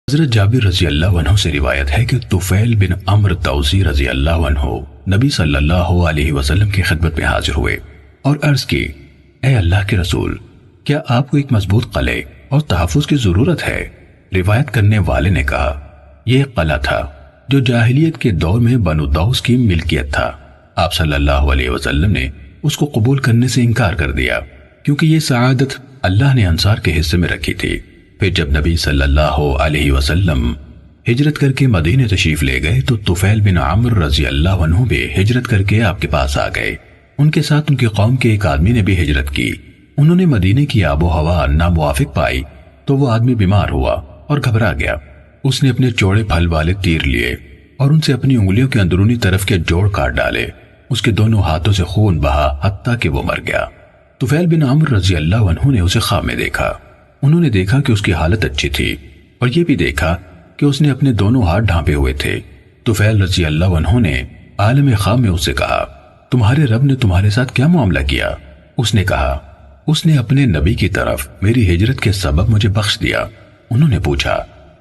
حضرت جابر رضی اللہ عنہ سے روایت ہے کہ طفیل بن عمرو دوسی رضی اللہ عنہ نبی صلی اللہ علیہ وسلم کی خدمت میں حاضر ہوئے اور عرض کی، اے اللہ کے رسول، کیا آپ کو ایک مضبوط قلعے اور تحفظ کی ضرورت ہے؟ روایت کرنے والے نے کہا، یہ ایک قلعہ تھا جو جاہلیت کے دور میں بنو دوس کی ملکیت تھا۔ آپ صلی اللہ علیہ وسلم نے اس کو قبول کرنے سے انکار کر دیا کیونکہ یہ سعادت اللہ نے انصار کے حصے میں رکھی تھی۔ پھر جب نبی صلی اللہ علیہ وسلم ہجرت کر کے مدینے تشریف لے گئے تو طفیل بن عمرو رضی اللہ عنہ بھی ہجرت کر کے آپ کے پاس آ گئے۔ ان کے ساتھ ان کی قوم کے ایک آدمی نے بھی ہجرت کی۔ انہوں نے مدینے کی آب و ہوا ناموافق پائی تو وہ آدمی بیمار ہوا اور گھبرا گیا۔ اس نے اپنے چوڑے پھل والے تیر لیے اور ان سے اپنی انگلیوں کے اندرونی طرف کے جوڑ کاٹ ڈالے۔ اس کے دونوں ہاتھوں سے خون بہا حتیٰ کہ وہ مر گیا۔ طفیل بن عمرو رضی اللہ عنہ نے اسے خواب میں دیکھا۔ انہوں نے دیکھا کہ اس کی حالت اچھی تھی اور یہ بھی دیکھا کہ اس نے اپنے دونوں ہاتھ ڈھانپے ہوئے تھے۔ طفیل رضی اللہ عنہ نے عالم خواب میں اس سے کہا، تمہارے رب نے تمہارے ساتھ کیا معاملہ کیا؟ اس نے کہا، اس نے اپنے نبی کی طرف میری ہجرت کے سبب مجھے بخش دیا۔ انہوں نے پوچھا،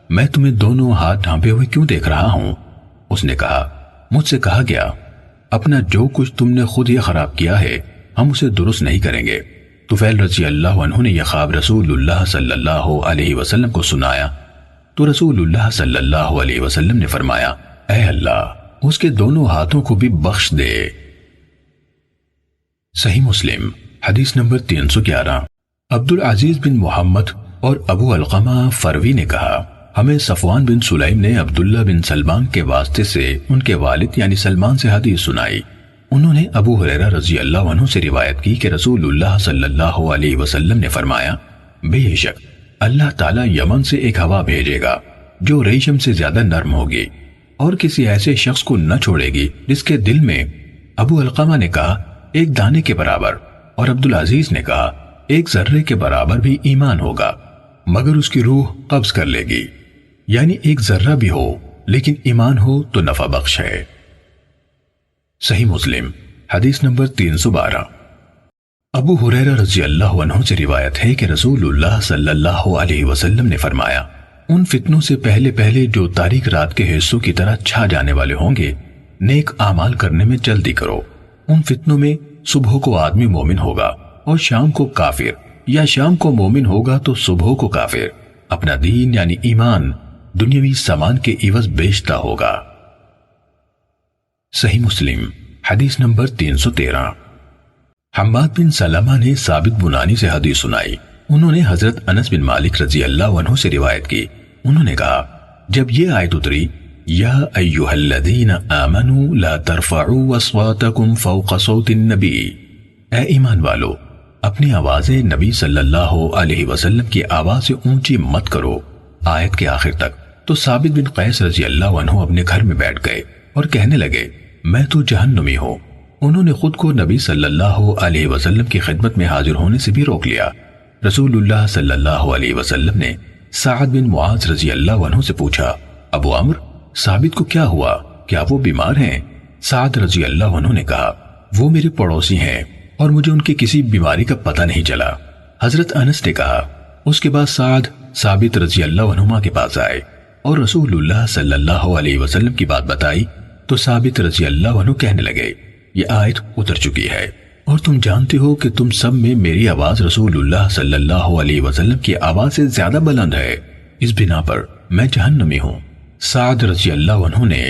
میں تمہیں دونوں ہاتھ ڈھانپے ہوئے کیوں دیکھ رہا ہوں؟ اس نے کہا، مجھ سے کہا گیا اپنا جو کچھ تم نے خود ہی خراب کیا ہے ہم اسے درست نہیں کریں گے۔ طفیل رضی اللہ عنہ نے یہ خواب رسول اللہ صلی اللہ علیہ وسلم کو سنایا تو رسول اللہ صلی اللہ علیہ وسلم نے فرمایا، اے اللہ اس کے دونوں ہاتھوں کو بھی بخش دے۔ صحیح مسلم حدیث نمبر 311۔ عبدالعزیز بن محمد اور ابو علقمہ فروی نے کہا، ہمیں صفوان بن سلیم نے عبداللہ بن سلمان کے واسطے سے ان کے والد یعنی سلمان سے حدیث سنائی۔ انہوں نے ابو ہریرہ رضی اللہ عنہ سے روایت کی کہ رسول اللہ صلی اللہ علیہ وسلم نے فرمایا، بے شک اللہ تعالیٰ یمن سے ایک ہوا بھیجے گا جو ریشم سے زیادہ نرم ہوگی اور کسی ایسے شخص کو نہ چھوڑے گی جس کے دل میں، ابو علقمہ نے کہا، ایک دانے کے برابر اور عبدالعزیز نے کہا ایک ذرے کے برابر بھی ایمان ہوگا مگر اس کی روح قبض کر لے گی، یعنی ایک ذرہ بھی ہو لیکن ایمان ہو تو نفع بخش ہے۔ صحیح مسلم حدیث نمبر 312۔ ابو ہریرہ رضی اللہ عنہ سے روایت ہے کہ رسول اللہ صلی اللہ علیہ وسلم نے فرمایا، ان فتنوں سے پہلے پہلے جو تاریک رات کے حصوں کی طرح چھا جانے والے ہوں گے، نیک اعمال کرنے میں جلدی کرو۔ ان فتنوں میں صبح کو آدمی مومن ہوگا اور شام کو کافر، یا شام کو مومن ہوگا تو صبح کو کافر، اپنا دین یعنی ایمان دنیاوی سامان کے عوض بیچتا ہوگا۔ صحیح مسلم حدیث نمبر 313۔ حماد بن سلمہ نے ثابت بنانی سے حدیث سنائی۔ انہوں نے حضرت انس بن مالک رضی اللہ عنہ سے روایت کی۔ انہوں نے کہا، جب یہ آیت اتری، یا ایہا الذین آمنوا لا ترفعوا اصواتکم فوق صوت النبی، اے ایمان والو اپنی آوازیں نبی صلی اللہ علیہ وسلم کی آواز سے اونچی مت کرو، آیت کے آخر تک۔ تو ثابت بن قیس رضی اللہ عنہ اپنے گھر میں بیٹھ گئے اور کہنے لگے، میں تو جہنمی ہوں۔ انہوں نے خود کو نبی صلی اللہ علیہ وسلم کی خدمت میں حاضر ہونے سے بھی روک لیا۔ رسول اللہ صلی اللہ علیہ وسلم نے سعد بن معاذ رضی اللہ عنہ سے پوچھا، ابو عمرو ثابت کو کیا ہوا؟ کیا وہ بیمار ہیں؟ سعد رضی اللہ عنہ نے کہا، وہ میرے پڑوسی ہیں اور مجھے ان کی کسی بیماری کا پتہ نہیں چلا۔ حضرت انس نے کہا، اس کے بعد سعد ثابت رضی اللہ عنہما کے پاس آئے اور رسول اللہ صلی اللہ علیہ وسلم کی بات بتائی تو ثابت رضی اللہ عنہ کہنے لگے، یہ آیت اتر چکی ہے اور تم جانتے ہو کہ تم سب میں میری آواز رسول اللہ صلی اللہ علیہ وسلم کی آواز سے زیادہ بلند ہے، اس بنا پر میں جہنمی ہوں۔ سعد رضی اللہ عنہ نے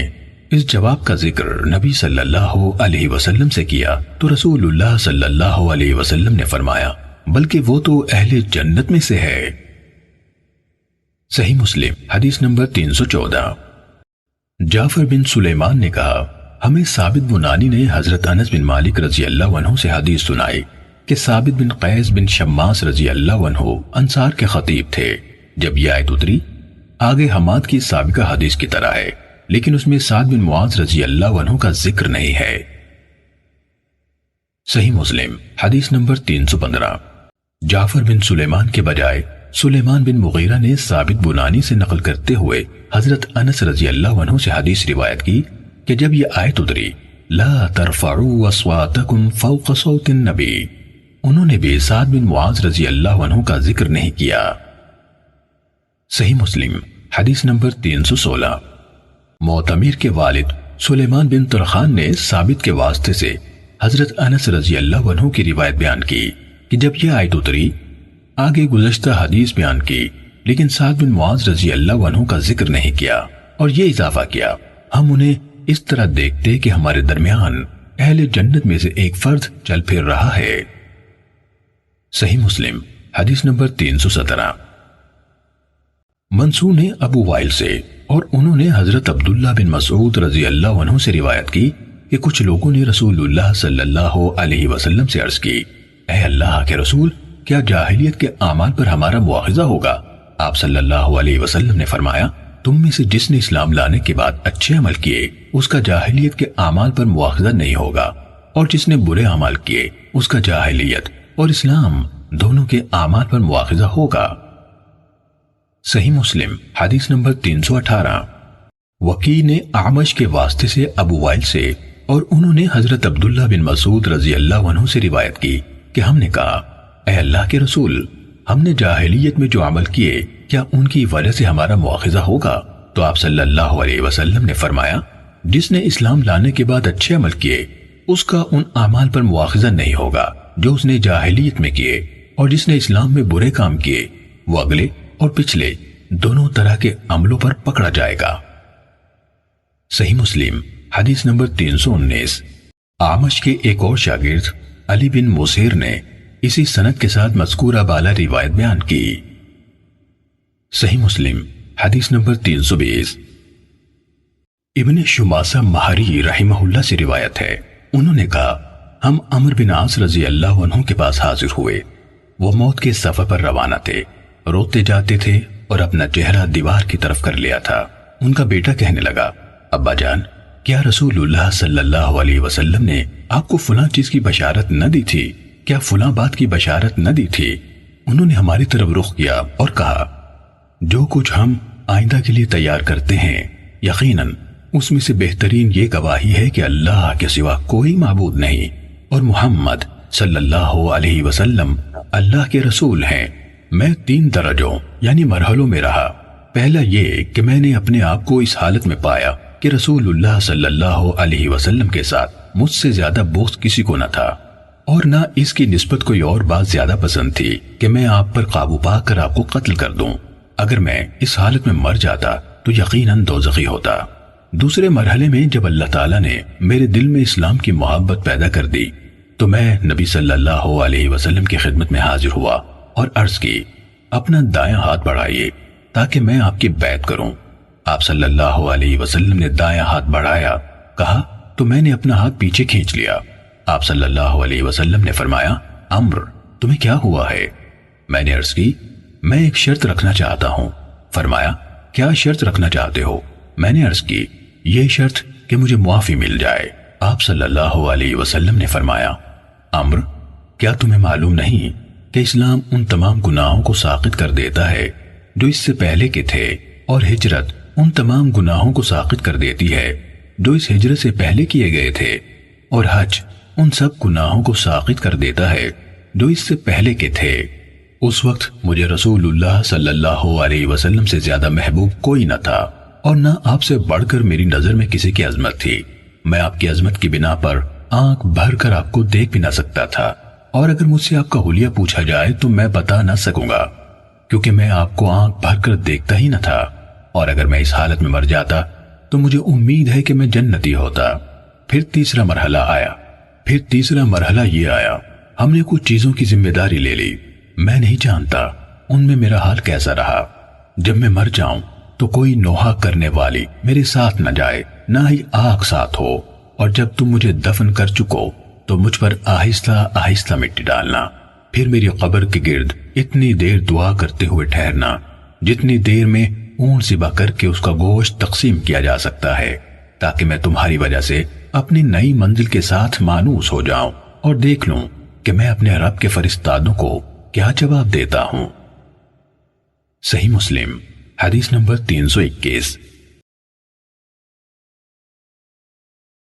اس جواب کا ذکر نبی صلی اللہ علیہ وسلم سے کیا تو رسول اللہ صلی اللہ علیہ وسلم نے فرمایا، بلکہ وہ تو اہل جنت میں سے ہے۔ صحیح مسلم حدیث نمبر 314۔ جعفر بن سلیمان نے کہا، ہمیں ثابت بنانی نے حضرت انس بن مالک رضی اللہ عنہ سے حدیث سنائی کہ ثابت بن قیس بن شماس رضی اللہ عنہ انصار کے خطیب تھے۔ جب یہ آیت اتری، آگے حماد کی سابقہ حدیث کی طرح ہے لیکن اس میں سعد بن معاذ رضی اللہ عنہ کا ذکر نہیں ہے۔ صحیح مسلم حدیث نمبر 315۔ جعفر بن سلیمان کے بجائے سلیمان بن مغیرہ نے ثابت بنانی سے نقل کرتے ہوئے حضرت انس رضی اللہ عنہ سے حدیث روایت کی کہ جب یہ آیت اتری، لا ترفعوا اصواتکم فوق صوت النبی، انہوں نے بھی سعد بن معاذ رضی اللہ عنہ کا ذکر نہیں کیا۔ صحیح مسلم حدیث نمبر 316۔ معتمر کے والد سلیمان بن طرخان نے ثابت کے واسطے سے حضرت انس رضی اللہ عنہ کی روایت بیان کی کہ جب یہ آیت اتری، آگے گزشتہ حدیث بیان کی لیکن سعد بن معاذ رضی اللہ عنہ کا ذکر نہیں کیا اور یہ اضافہ کیا، ہم انہیں اس طرح دیکھتے کہ ہمارے درمیان اہل جنت میں سے ایک فرد چل پھر رہا ہے۔ صحیح مسلم حدیث نمبر 317۔ منصور نے ابو وائل سے اور انہوں نے حضرت عبداللہ بن مسعود رضی اللہ عنہ سے روایت کی کہ کچھ لوگوں نے رسول اللہ صلی اللہ علیہ وسلم سے عرض کی، اے اللہ کے رسول، کیا جاہلیت کے اعمال پر ہمارا مواخذہ ہوگا؟ آپ صلی اللہ علیہ وسلم نے فرمایا، تم میں سے جس نے اسلام لانے کے بعد اچھے عمل کیے اس کا جاہلیت کے اعمال پر مواخذہ نہیں ہوگا، اور جس نے برے اعمال کیے اس کا جاہلیت اور اسلام دونوں کے اعمال پر مواخذہ ہوگا۔ صحیح مسلم حدیث نمبر 318۔ وکیع نے اعمش کے واسطے سے ابو وائل سے اور انہوں نے حضرت عبداللہ بن مسعود رضی اللہ عنہ سے روایت کی کہ ہم نے کہا، اے اللہ کے رسول، ہم نے جاہلیت میں جو عمل کیے کیا ان کی وجہ سے ہمارا مواخذہ ہوگا؟ تو آپ صلی اللہ علیہ وسلم نے فرمایا، جس نے اسلام لانے کے بعد اچھے عمل کیے اس کا ان اعمال پر مواخذہ نہیں ہوگا جو اس نے جاہلیت میں کیے، اور جس نے اسلام میں برے کام کیے وہ اگلے اور پچھلے دونوں طرح کے عملوں پر پکڑا جائے گا۔ صحیح مسلم حدیث نمبر 319۔ اعمش کے ایک اور شاگرد علی بن مسیر نے اسی سند کے ساتھ مذکورہ بالا روایت بیان کی۔ صحیح مسلم حدیث نمبر 320۔ ابن شماسہ مہری رحمہ اللہ سے روایت ہے، انہوں نے کہا، ہم عمر بن عاص رضی اللہ عنہ کے پاس حاضر ہوئے، وہ موت کے سفر پر روانہ تھے، روتے جاتے تھے اور اپنا چہرہ دیوار کی طرف کر لیا تھا۔ ان کا بیٹا کہنے لگا، ابا جان، کیا رسول اللہ صلی اللہ علیہ وسلم نے آپ کو فلاں چیز کی بشارت نہ دی تھی؟ کیا فلاں بات کی بشارت نہ دی تھی؟ انہوں نے ہماری طرف رخ کیا اور کہا، جو کچھ ہم آئندہ کے لیے تیار کرتے ہیں یقیناً اس میں سے بہترین یہ گواہی ہے کہ اللہ کے سوا کوئی معبود نہیں اور محمد صلی اللہ علیہ وسلم اللہ کے رسول ہیں۔ میں 3 درجوں یعنی مرحلوں میں رہا۔ پہلا یہ کہ میں نے اپنے آپ کو اس حالت میں پایا کہ رسول اللہ صلی اللہ علیہ وسلم کے ساتھ مجھ سے زیادہ بغض کسی کو نہ تھا، اور نہ اس کی نسبت کوئی اور بات زیادہ پسند تھی کہ میں آپ پر قابو پا کر آپ کو قتل کر دوں۔ اگر میں اس حالت میں مر جاتا تو یقیناً دوزخی ہوتا۔ دوسرے مرحلے میں جب اللہ تعالیٰ نے میرے دل میں اسلام کی محبت پیدا کر دی تو میں نبی صلی اللہ علیہ وسلم کی خدمت میں حاضر ہوا اور عرض کی، اپنا دایاں ہاتھ بڑھائیے تاکہ میں آپ کی بیعت کروں۔ آپ صلی اللہ علیہ وسلم نے دایاں ہاتھ بڑھایا، کہا تو میں نے اپنا ہاتھ پیچھے کھینچ لیا۔ آپ صلی اللہ علیہ وسلم نے فرمایا، عمر، تمہیں کیا ہوا ہے؟ میں نے عرض کی، میں ایک شرط رکھنا چاہتا ہوں۔ فرمایا، کیا شرط رکھنا چاہتے ہو؟ میں نے عرض کی، یہ شرط کہ مجھے معافی مل جائے۔ آپ صلی اللہ علیہ وسلم نے فرمایا، عمر، کیا تمہیں معلوم نہیں کہ اسلام ان تمام گناہوں کو ساقط کر دیتا ہے جو اس سے پہلے کے تھے، اور ہجرت ان تمام گناہوں کو ساقط کر دیتی ہے جو اس ہجرت سے پہلے کیے گئے تھے، اور حج ان سب گناہوں کو ساقط کر دیتا ہے جو اس سے پہلے کے تھے۔ اس وقت مجھے رسول اللہ صلی اللہ علیہ وسلم سے زیادہ محبوب کوئی نہ تھا، اور نہ آپ سے بڑھ کر میری نظر میں کسی کی عظمت تھی۔ میں آپ کی عظمت کی بنا پر آنکھ بھر کر آپ کو دیکھ بھی نہ سکتا تھا، اور اگر مجھ سے آپ کا حلیہ پوچھا جائے تو میں بتا نہ سکوں گا، کیونکہ میں آپ کو آنکھ بھر کر دیکھتا ہی نہ تھا، اور اگر میں اس حالت میں مر جاتا تو مجھے امید ہے کہ میں جنتی ہوتا۔ پھر تیسرا مرحلہ یہ آیا، ہم نے کچھ چیزوں کی ذمہ داری لے لی، میں نہیں جانتا ان میں میرا حال کیسا رہا۔ جب میں مر جاؤں تو کوئی نوحہ کرنے والی میرے ساتھ نہ جائے، نہ ہی آگ ساتھ ہو، اور جب تم مجھے دفن کر چکو تو مجھ پر آہستہ آہستہ مٹی ڈالنا، پھر میری قبر کے گرد اتنی دیر دعا کرتے ہوئے ٹھہرنا جتنی دیر میں اونٹ ذبح کر کے اس کا گوشت تقسیم کیا جا سکتا ہے، تاکہ میں تمہاری وجہ سے اپنی نئی منزل کے ساتھ مانوس ہو جاؤں اور دیکھ لوں کہ میں اپنے رب کے فرستادوں کو کیا جواب دیتا ہوں۔ صحیح مسلم حدیث نمبر 321۔